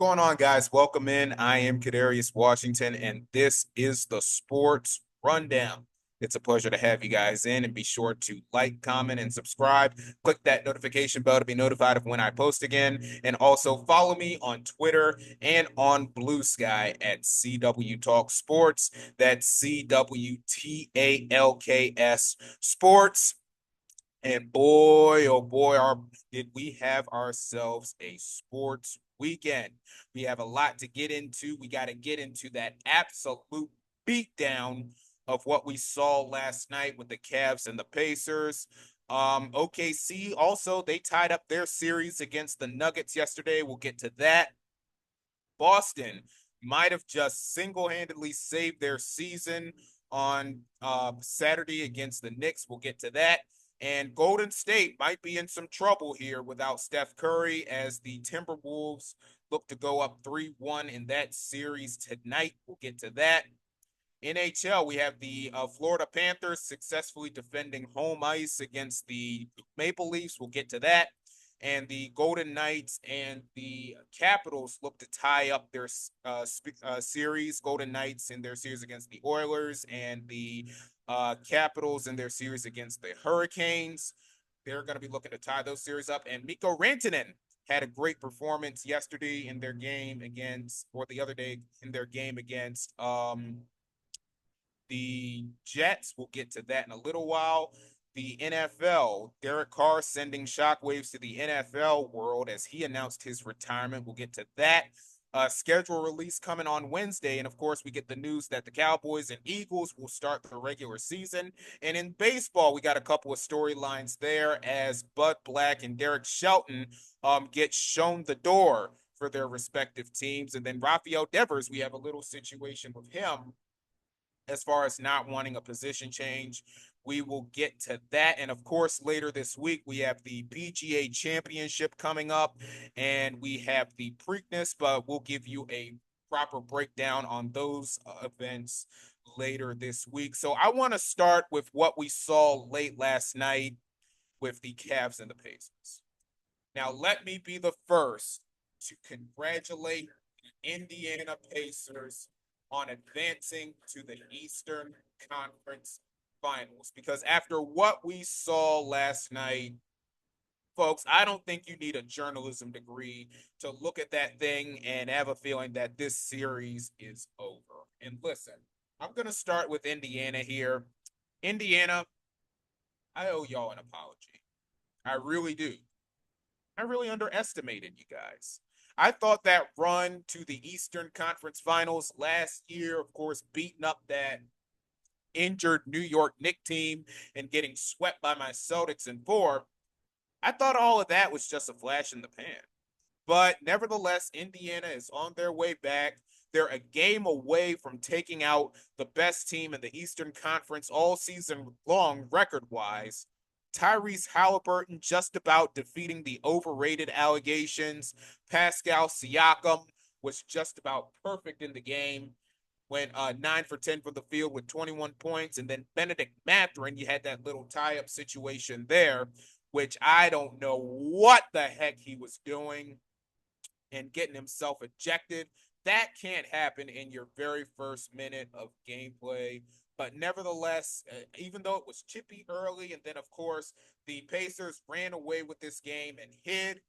Going on, guys? Welcome in. I am Kadarius Washington, and this is the Sports Rundown. It's a pleasure to have you guys in, and be sure to like, comment, and subscribe. Click that notification bell to be notified of when I post again, and also follow me on Twitter and on Blue Sky at CW Talk Sports. That's CWTALKS Sports. And boy, oh boy, did we have ourselves a sports weekend. We have a lot to get into. We got to get into that absolute beatdown of what we saw last night with the Cavs and the Pacers. OKC also, they tied up their series against the Nuggets yesterday. We'll get to that. Boston might have just single-handedly saved their season on Saturday against the Knicks. We'll get to that. And Golden State might be in some trouble here without Steph Curry as the Timberwolves look to go up 3-1 in that series tonight. We'll get to that. NHL, we have the Florida Panthers successfully defending home ice against the Maple Leafs. We'll get to that. And the Golden Knights and the Capitals look to tie up their series. Golden Knights in their series against the Oilers, and the Capitals in their series against the Hurricanes. They're going to be looking to tie those series up. And Mikko Rantanen had a great performance yesterday in their game against, or the other day in their game against the Jets. We'll get to that in a little while. The NFL, Derek Carr sending shockwaves to the NFL world as he announced his retirement. We'll get to that. Schedule release coming on Wednesday. And of course, we get the news that the Cowboys and Eagles will start the regular season. And in baseball, we got a couple of storylines there as Bud Black and Derek Shelton get shown the door for their respective teams. And then Rafael Devers, we have a little situation with him as far as not wanting a position change. We will get to that. And of course, later this week, we have the PGA Championship coming up, and we have the Preakness, but we'll give you a proper breakdown on those events later this week. So I want to start with what we saw late last night with the Cavs and the Pacers. Now, let me be the first to congratulate the Indiana Pacers on advancing to the Eastern Conference Finals, because after what we saw last night, folks, I don't think you need a journalism degree to look at that thing and have a feeling that this series is over. And listen, I'm going to start with Indiana here. Indiana, I owe y'all an apology. I really do. I really underestimated you guys. I thought that run to the Eastern Conference Finals last year, of course, beating up that injured New York Knicks team and getting swept by my Celtics in four, I thought all of that was just a flash in the pan. But nevertheless, Indiana is on their way back. They're a game away from taking out the best team in the Eastern Conference all season long, record-wise. Tyrese Halliburton just about defeating the overrated allegations. Pascal Siakam was just about perfect in the game. Went 9 for 10 from the field with 21 points. And then Benedict Mathurin, you had that little tie-up situation there, which I don't know what the heck he was doing and getting himself ejected. That can't happen in your very first minute of gameplay. But nevertheless, even though it was chippy early, and then, of course, the Pacers ran away with this game and hid,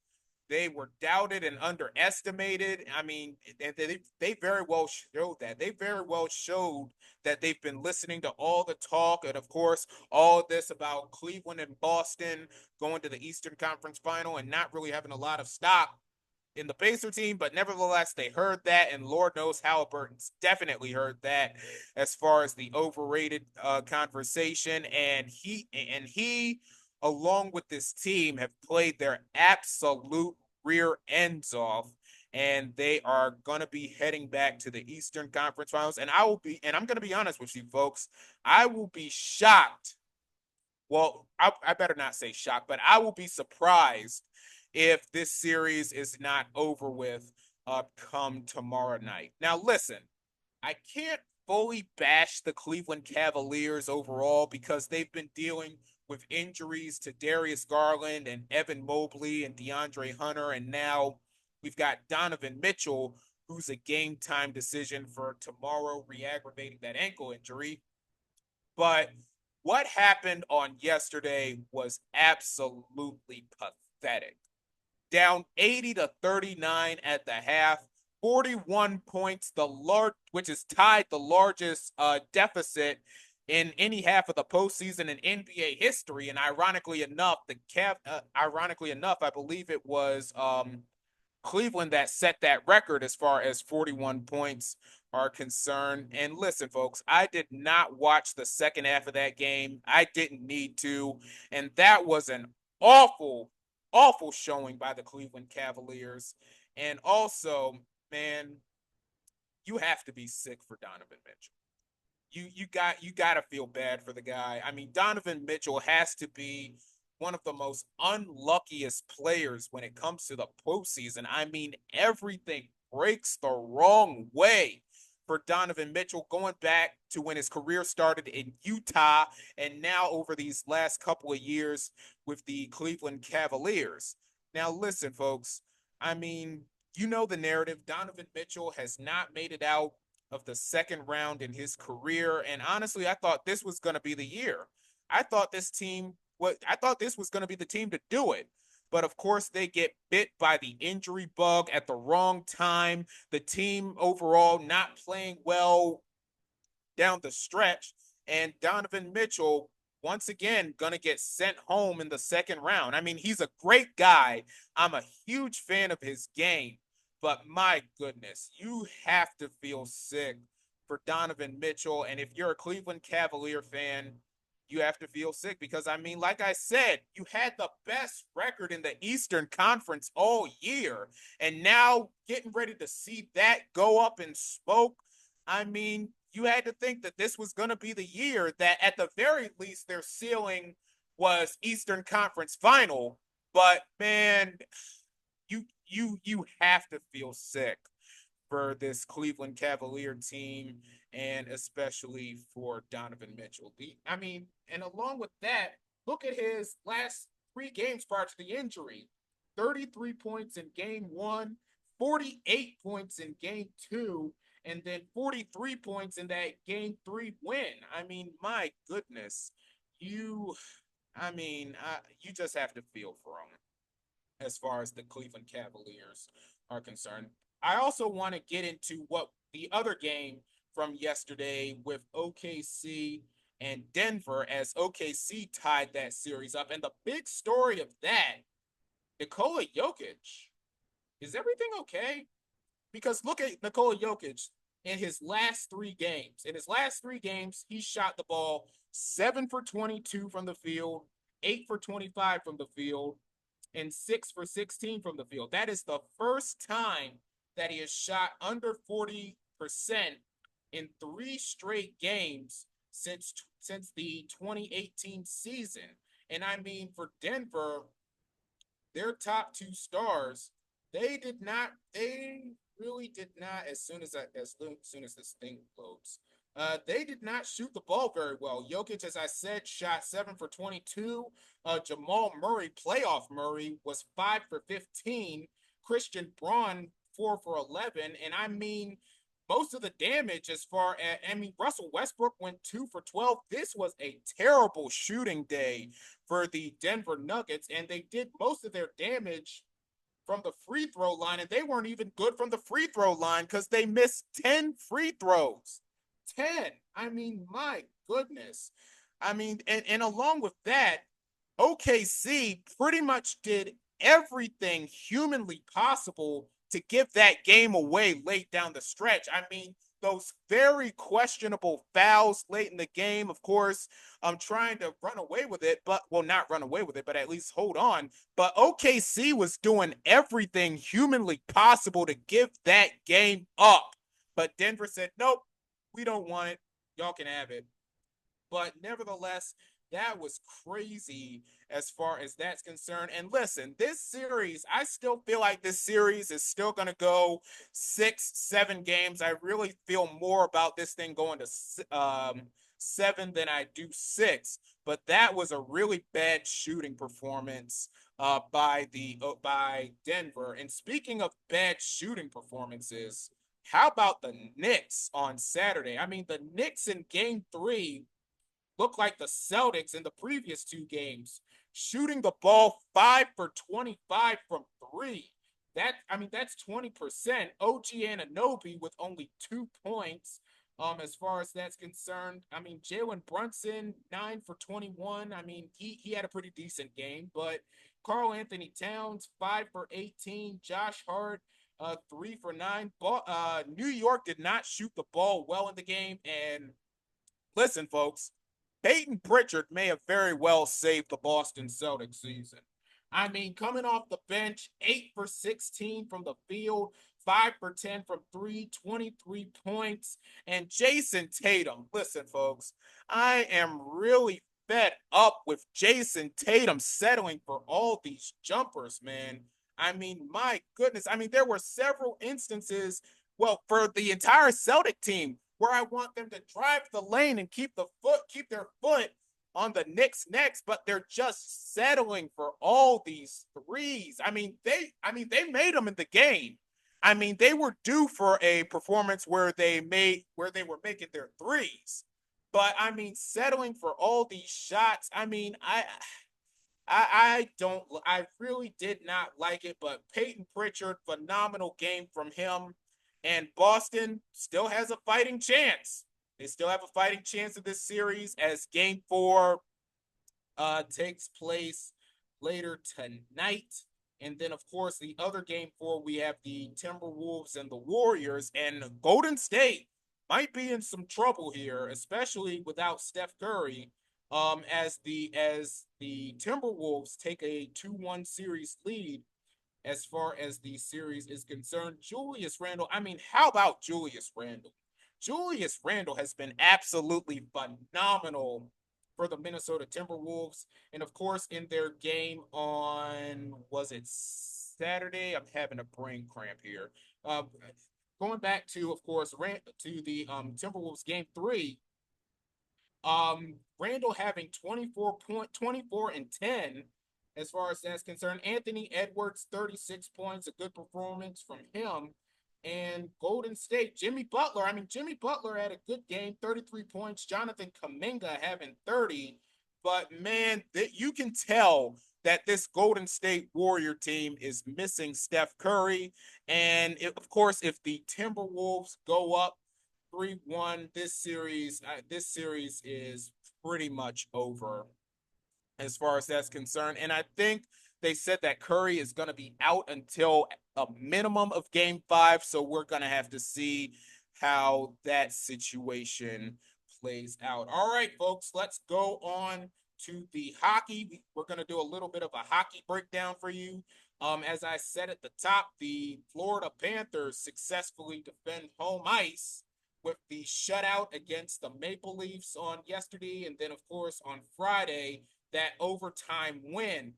they were doubted and underestimated. I mean, they very well showed that. They very well showed that they've been listening to all the talk and, of course, all of this about Cleveland and Boston going to the Eastern Conference Final and not really having a lot of stock in the Pacer team, but nevertheless, they heard that, and Lord knows Halliburton's definitely heard that as far as the overrated conversation. And he, along with this team, have played their absolute rear ends off, and they are going to be heading back to the Eastern Conference Finals. And I'm going to be honest with you, folks, I will be shocked. Well, I better not say shocked, but I will be surprised if this series is not over with come tomorrow night. Now, listen, I can't fully bash the Cleveland Cavaliers overall because they've been dealing with injuries to Darius Garland and Evan Mobley and DeAndre Hunter, and now We've got Donovan Mitchell, who's a game time decision for tomorrow, re-aggravating that ankle injury. But what happened on yesterday was absolutely pathetic. Down 80 to 39 at the half, 41 points, which is tied the largest deficit in any half of the postseason in NBA history. And ironically enough, I believe it was Cleveland that set that record as far as 41 points are concerned. And listen, folks, I did not watch the second half of that game. I didn't need to. And that was an awful, awful showing by the Cleveland Cavaliers. And also, man, you have to be sick for Donovan Mitchell. You got to feel bad for the guy. I mean, Donovan Mitchell has to be one of the most unluckiest players when it comes to the postseason. I mean, everything breaks the wrong way for Donovan Mitchell, going back to when his career started in Utah and now over these last couple of years with the Cleveland Cavaliers. Now, listen, folks, I mean, you know the narrative. Donovan Mitchell has not made it out of the second round in his career. And honestly, I thought this was going to be the year. I thought this was going to be the team to do it. But of course, they get bit by the injury bug at the wrong time. The team overall not playing well down the stretch. And Donovan Mitchell, once again, going to get sent home in the second round. I mean, he's a great guy. I'm a huge fan of his game. But my goodness, you have to feel sick for Donovan Mitchell. And if you're a Cleveland Cavalier fan, you have to feel sick because, I mean, like I said, you had the best record in the Eastern Conference all year. And now getting ready to see that go up in smoke. I mean, you had to think that this was going to be the year that at the very least their ceiling was Eastern Conference final. But man, you have to feel sick for this Cleveland Cavalier team and especially for Donovan Mitchell. I mean, and along with that, look at his last 3 games prior to the injury. 33 points in game 1, 48 points in game 2, and then 43 points in that game 3 win. I mean, my goodness. You you just have to feel for him as far as the Cleveland Cavaliers are concerned. I also want to get into what the other game from yesterday with OKC and Denver, as OKC tied that series up. And the big story of that, Nikola Jokic, is everything okay? Because look at Nikola Jokic in his last 3 games. In his last 3 games, he shot the ball 7 for 22 from the field, 8 for 25 from the field, and 6 for 16 from the field. That is the first time that he has shot under 40% in 3 straight games since the 2018 season. And I mean, for Denver, their top 2 stars, they really did not, as soon as this thing loads, they did not shoot the ball very well. Jokic, as I said, shot 7 for 22. Jamal Murray, playoff Murray, was 5 for 15. Christian Braun, 4 for 11. And I mean, most of the damage Russell Westbrook went 2 for 12. This was a terrible shooting day for the Denver Nuggets, and they did most of their damage from the free throw line, and they weren't even good from the free throw line because they missed 10 free throws. 10. I mean, my goodness. I mean, and along with that, OKC pretty much did everything humanly possible to give that game away late down the stretch. I mean, those very questionable fouls late in the game, of course, I'm trying to run away with it, but well, not run away with it, but at least hold on. But OKC was doing everything humanly possible to give that game up. But Denver said, nope, we don't want it. Y'all can have it. But nevertheless, that was crazy as far as that's concerned. And listen, this series, I still feel like this series is still going to go 6, 7 games. I really feel more about this thing going to 7 than I do 6. But that was a really bad shooting performance by Denver. And speaking of bad shooting performances, how about the Knicks on Saturday? I mean, the Knicks in Game 3 look like the Celtics in the previous two games, shooting the ball 5 for 25 from three. That's 20%. OG Anunoby with only 2 points. As far as that's concerned, I mean, Jalen Brunson 9 for 21. I mean, he had a pretty decent game, but Karl Anthony Towns 5 for 18. Josh Hart 3 for 9. New York did not shoot the ball well in the game, and listen, folks, Peyton Pritchard may have very well saved the Boston Celtics season. I mean, coming off the bench, 8 for 16 from the field, 5 for 10 from three, 23 points. And Jason Tatum, listen, folks, I am really fed up with Jason Tatum settling for all these jumpers, man. I mean, my goodness. I mean, there were several instances, well, for the entire Celtic team, where I want them to drive the lane and keep their foot on the Knicks' necks, but they're just settling for all these threes. I mean, they made them in the game. I mean, they were due for a performance where they were making their threes. But I mean, settling for all these shots. I mean, I really did not like it, but Peyton Pritchard, phenomenal game from him. And Boston still has a fighting chance. They still have a fighting chance of this series as game four takes place later tonight. And then, of course, the other game four, we have the Timberwolves and the Warriors. And Golden State might be in some trouble here, especially without Steph Curry. As the Timberwolves take a 2-1 series lead as far as the series is concerned. Julius Randle, I mean, how about Julius Randle? Julius Randle has been absolutely phenomenal for the Minnesota Timberwolves. And of course, in their game on, was it Saturday? I'm having a brain cramp here. Uh, Going back to, of course, to the Timberwolves game 3, Randall having 24 and 10 as far as that's concerned. Anthony Edwards, 36 points, a good performance from him. And Golden State, Jimmy Butler. I mean, Jimmy Butler had a good game, 33 points. Jonathan Kuminga having 30. But man, you can tell that this Golden State Warrior team is missing Steph Curry. And of course, if the Timberwolves go up 3-1, this series is pretty much over as far as that's concerned. And I think they said that Curry is going to be out until a minimum of game 5. So we're going to have to see how that situation plays out. All right, folks, let's go on to the hockey. We're going to do a little bit of a hockey breakdown for you. As I said at the top, the Florida Panthers successfully defend home ice with the shutout against the Maple Leafs on yesterday. And then, of course, on Friday, that overtime win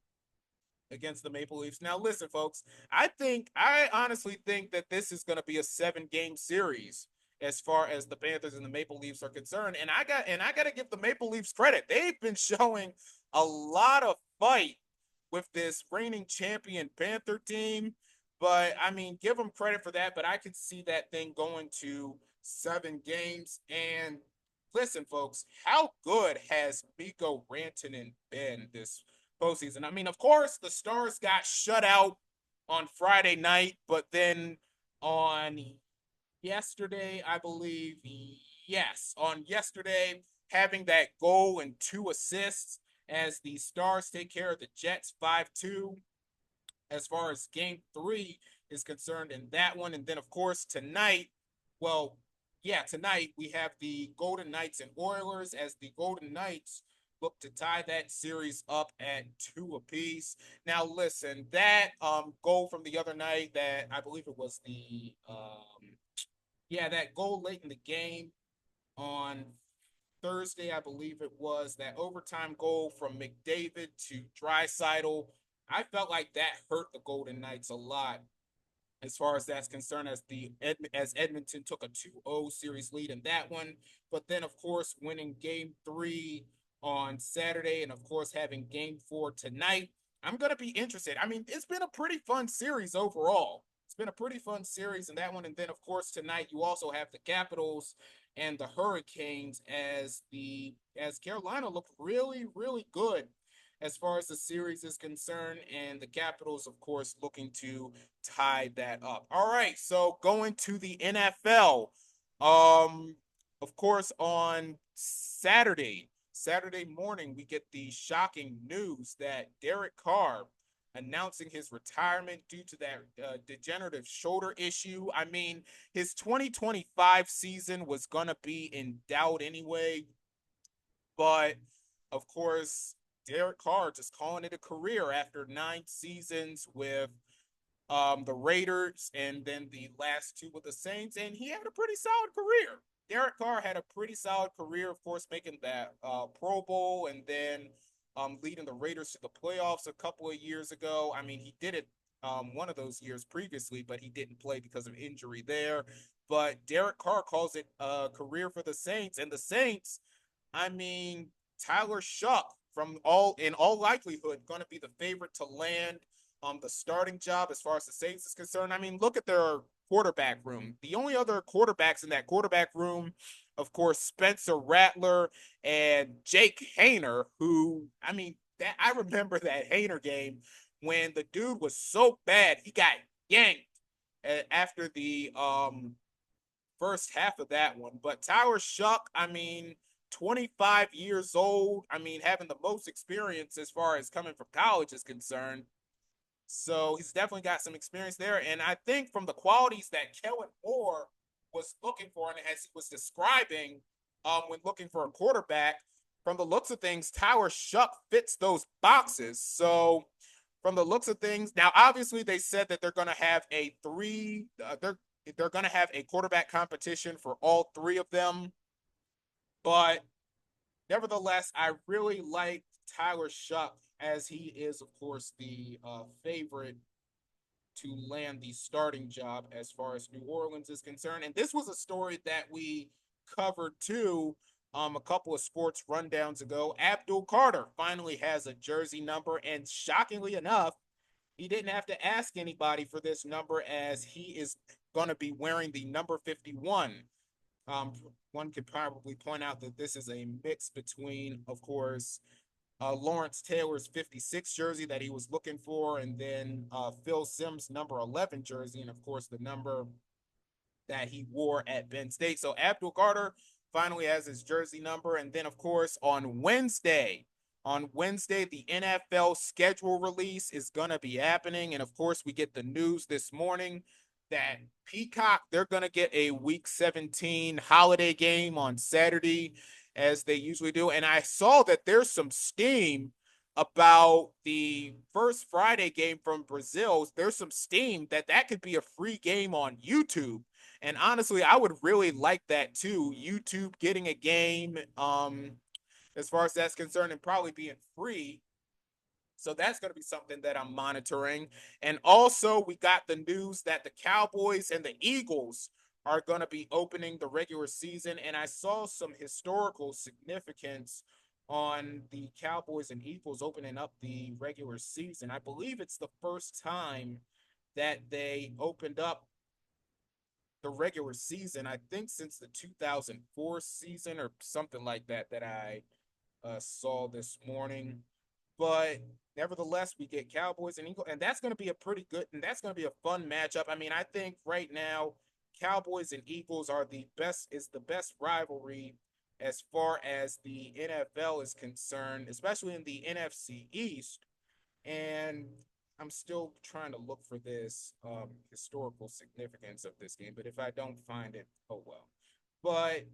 against the Maple Leafs. Now, listen, folks, I honestly think that this is going to be a 7-game series as far as the Panthers and the Maple Leafs are concerned. And I got to give the Maple Leafs credit. They've been showing a lot of fight with this reigning champion Panther team. But I mean, give them credit for that. But I could see that thing going to 7 games. And listen, folks, how good has Mikko Rantanen been this postseason? I mean, of course, the Stars got shut out on Friday night, but then on yesterday, I believe, yes, on yesterday, having that goal and 2 assists as the Stars take care of the Jets 5-2 as far as game 3 is concerned in that one. And then, of course, tonight, well, yeah, tonight we have the Golden Knights and Oilers as the Golden Knights look to tie that series up at 2 apiece. Now, listen, that goal from the other night, that I believe it was that goal late in the game on Thursday, I believe it was, that overtime goal from McDavid to Draisaitl. I felt like that hurt the Golden Knights a lot as far as that's concerned, as Edmonton took a 2-0 series lead in that one. But then, of course, winning game 3 on Saturday, and of course having game 4 tonight. I'm gonna be interested. I mean, it's been a pretty fun series overall. It's been a pretty fun series in that one, and then of course tonight you also have the Capitals and the Hurricanes as Carolina looked really really good as far as the series is concerned, and the Capitals of course looking to tie that up. All right, so going to the NFL, um, of course on Saturday morning, we get the shocking news that Derek Carr announcing his retirement due to that degenerative shoulder issue. I mean, his 2025 season was going to be in doubt anyway, but of course, Derek Carr just calling it a career after 9 seasons with the Raiders, and then the last two with the Saints, and he had a pretty solid career. Derek Carr had a pretty solid career, of course, making that Pro Bowl and then leading the Raiders to the playoffs a couple of years ago. I mean, he did it one of those years previously, but he didn't play because of injury there. But Derek Carr calls it a career for the Saints, and the Saints, I mean, Tyler Shuck from all in all likelihood going to be the favorite to land the starting job as far as the Saints is concerned. I mean, look at their quarterback room. The only other quarterbacks in that quarterback room, of course, Spencer Rattler and Jake Haener, who, I mean, that I remember that Haener game when the dude was so bad he got yanked after the first half of that one. But Tyler Shuck, I mean, 25 years old. I mean, having the most experience as far as coming from college is concerned. So he's definitely got some experience there. And I think from the qualities that Kellen Moore was looking for, and as he was describing when looking for a quarterback, from the looks of things, Tyler Shuck fits those boxes. So from the looks of things, now obviously they said that they're going to have they're going to have a quarterback competition for all three of them, but nevertheless, I really like Tyler Shuck as he is, of course, the favorite to land the starting job as far as New Orleans is concerned. And this was a story that we covered too a couple of sports rundowns ago. Abdul Carter finally has a jersey number, and shockingly enough, he didn't have to ask anybody for this number as he is going to be wearing the number 51. Um, One could probably point out that this is a mix between, of course, Lawrence Taylor's 56 jersey that he was looking for, and then Phil Simms' number 11 jersey, and of course the number that he wore at Penn State. So Abdul Carter finally has his jersey number, and then of course on Wednesday, the NFL schedule release is gonna be happening, and of course we get the news this morning that Peacock, they're gonna get a Week 17 holiday game on Saturday as they usually do. And I saw that there's some steam about the first Friday game from Brazil. There's some steam that could be a free game on YouTube. And honestly, I would really like that too. YouTube getting a game, as far as that's concerned, and probably being free. So that's going to be something that I'm monitoring. And also, we got the news that the Cowboys and the Eagles are going to be opening the regular season. And I saw some historical significance on the Cowboys and Eagles opening up the regular season. I believe it's the first time that they opened up the regular season, I think since the 2004 season or something like that, that I saw this morning. But nevertheless, we get Cowboys and Eagles, and that's going to be a pretty good, and that's going to be a fun matchup. I mean, I think right now, Cowboys and Eagles is the best rivalry as far as the NFL is concerned, especially in the NFC East. And I'm still trying to look for this historical significance of this game, but if I don't find it, oh well. But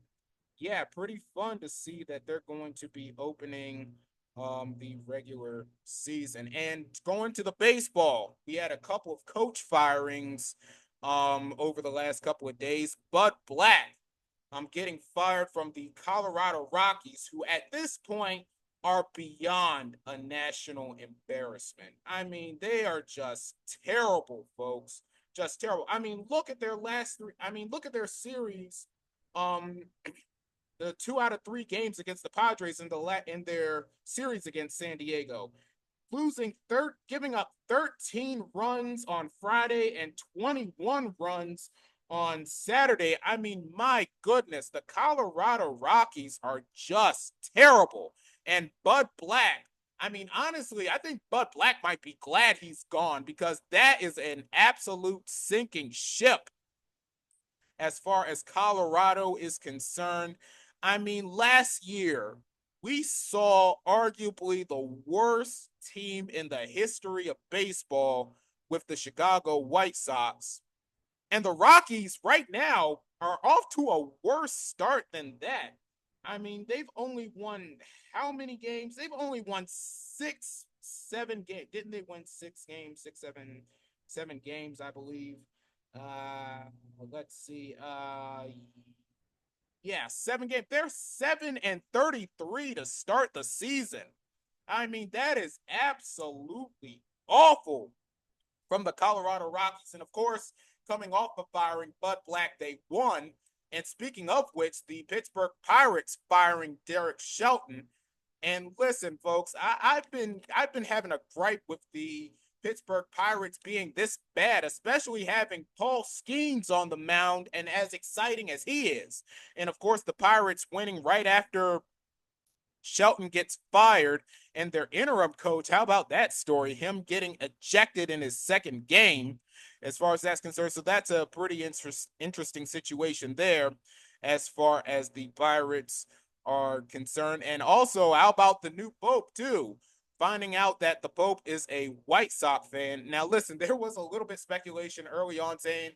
yeah, pretty fun to see that they're going to be opening the regular season. And going to the baseball, we had a couple of coach firings over the last couple of days. Bud Black getting fired from the Colorado Rockies, who at this point are beyond a national embarrassment. I mean, they are just terrible, folks. Just terrible. I mean, look at their last three. I mean, look at their series. Um, the 2 out of 3 games against the Padres in their series against San Diego. giving up 13 runs on Friday and 21 runs on Saturday. I mean, my goodness, the Colorado Rockies are just terrible. And Bud Black, I mean, honestly, I think Bud Black might be glad he's gone because that is an absolute sinking ship as far as Colorado is concerned. I mean, last year, we saw arguably the worst team in the history of baseball with the Chicago White Sox. And the Rockies right now are off to a worse start than that. I mean, they've only won how many games? They've only won 7 games. Didn't they win 6 games? 7 games, I believe. Uh, let's see. Yeah, 7 games. They're 7-33 to start the season. I mean, that is absolutely awful from the Colorado Rockies. And of course, coming off of firing Bud Black, they won. And speaking of which, the Pittsburgh Pirates firing Derek Shelton. And listen, folks, I've been having a gripe with the Pittsburgh Pirates being this bad, especially having Paul Skeens on the mound and as exciting as he is. And of course, the Pirates winning right after Shelton gets fired and their interim coach, how about that story? Him getting ejected in his second game, as far as that's concerned. So that's a pretty interesting situation there as far as the Pirates are concerned. And also, how about the new Pope, too? Finding out that the Pope is a White Sox fan. Now, listen, there was a little bit speculation early on saying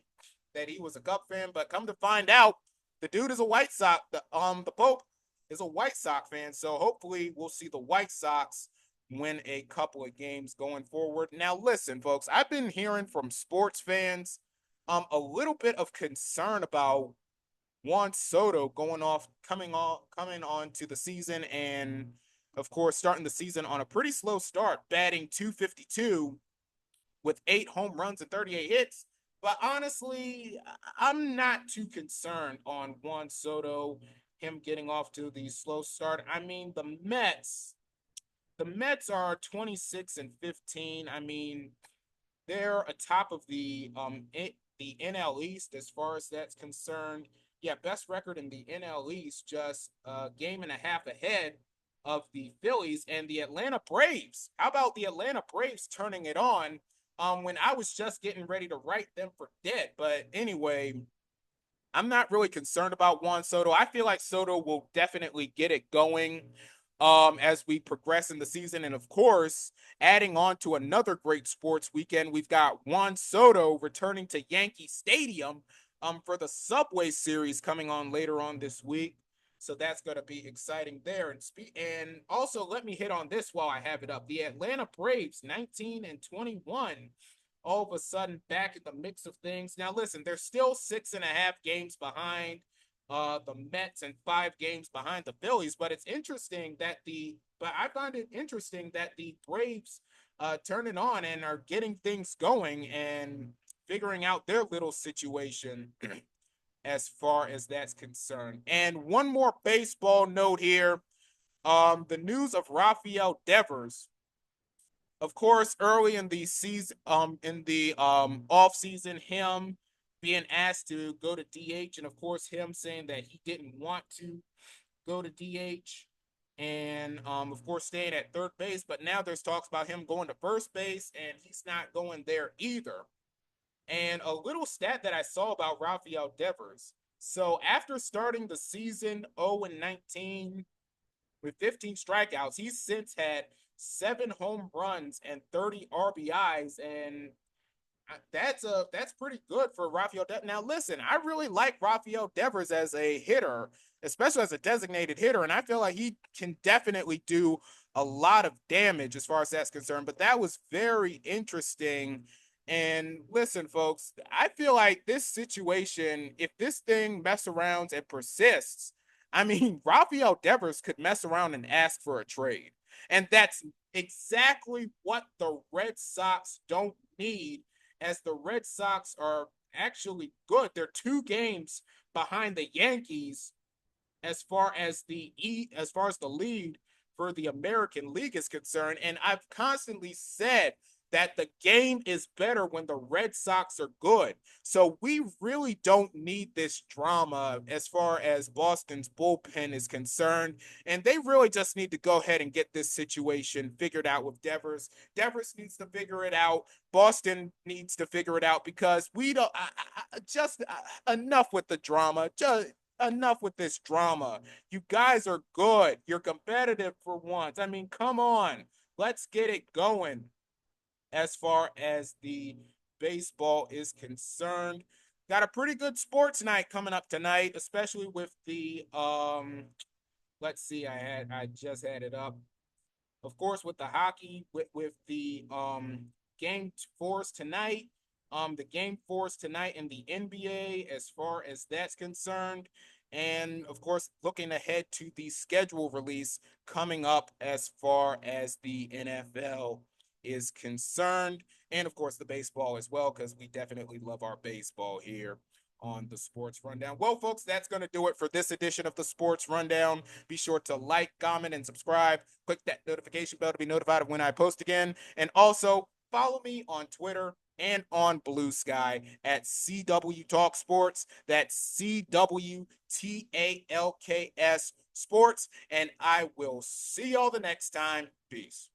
that he was a Cub fan, but come to find out, the dude is a White Sox. The Pope is a White Sox fan. So hopefully we'll see the White Sox win a couple of games going forward. Now, listen, folks, I've been hearing from sports fans a little bit of concern about Juan Soto coming on to the season, and of course starting the season on a pretty slow start, batting .252 with 8 home runs and 38 hits. But honestly, I'm not too concerned on Juan Soto, him getting off to the slow start. I mean, the Mets are 26-15. I mean, they're atop of the NL East as far as that's concerned. Yeah, best record in the NL East, just a game and a half ahead of the Phillies and the Atlanta Braves. How about the Atlanta Braves turning it on when I was just getting ready to write them for dead? But anyway, I'm not really concerned about Juan Soto. I feel like Soto will definitely get it going as we progress in the season. And of course, adding on to another great sports weekend, we've got Juan Soto returning to Yankee Stadium for the Subway Series coming on later on this week. So that's going to be exciting there. And also, let me hit on this while I have it up. The Atlanta Braves, 19-21, all of a sudden back in the mix of things. Now, listen, they're still 6.5 games behind the Mets and 5 games behind the Phillies. But I find it interesting that the Braves turn it on and are getting things going and figuring out their little situation as far as that's concerned. And one more baseball note here. The news of Rafael Devers. Of course, early in the season, in the off season, him being asked to go to DH, and of course, him saying that he didn't want to go to DH, and of course, staying at third base. But now there's talks about him going to first base, and he's not going there either. And a little stat that I saw about Rafael Devers. So after starting the season 0-19 with 15 strikeouts, he's since had 7 home runs and 30 RBIs, and that's pretty good for Rafael Devers. Now, listen, I really like Rafael Devers as a hitter, especially as a designated hitter, and I feel like he can definitely do a lot of damage as far as that's concerned. But that was very interesting. And listen, folks, I feel like this situation, if this thing mess around and persists, I mean, Rafael Devers could mess around and ask for a trade. And that's exactly what the Red Sox don't need, as the Red Sox are actually good. They're 2 games behind the Yankees as far as the lead for the American League is concerned. And I've constantly said that the game is better when the Red Sox are good. So we really don't need this drama as far as Boston's bullpen is concerned. And they really just need to go ahead and get this situation figured out with Devers. Devers needs to figure it out. Boston needs to figure it out because we don't enough with the drama. Just enough with this drama. You guys are good. You're competitive for once. I mean, come on. Let's get it going as far as the baseball is concerned. Got a pretty good sports night coming up tonight, especially with the let's see, I just had it up. Of course, with the hockey, with the game fours tonight, the game fours tonight in the NBA as far as that's concerned. And of course, looking ahead to the schedule release coming up as far as the NFL is concerned. And of course, the baseball as well, because we definitely love our baseball here on the Sports Rundown. Well, folks, that's going to do it for this edition of the Sports Rundown. Be sure to like, comment, and subscribe. Click that notification bell to be notified of when I post again. And also, follow me on Twitter and on Blue Sky at CW Talk Sports. That's CWTALKS Sports. And I will see y'all the next time. Peace.